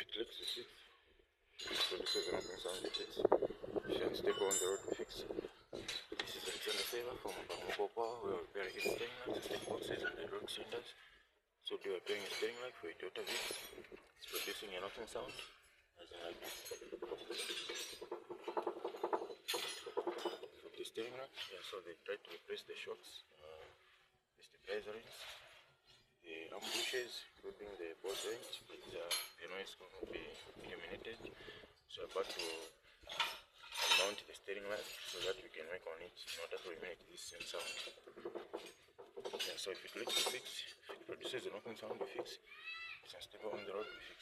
clicks we fix. So this is another sound we fix. If you unstable on the road we fix. This is a Alexander favor from mobile power. We are repairing his steering lights, stick boxes and the road cylinders. So we are repairing a steering light for a Toyota Vitz. It's producing a knocking sound, as in like this. From the steering rack, yeah, so they tried to replace the shocks, the stabilizer rings, the arm bushes, including the ball joint, but the noise cannot be eliminated. So I'm about to mount the steering light so that we can work on it in order to eliminate this same sound. Yeah, so if it clicks, we fix. If it produces a knocking sound, we fix. If it's unstable on the road, we fix.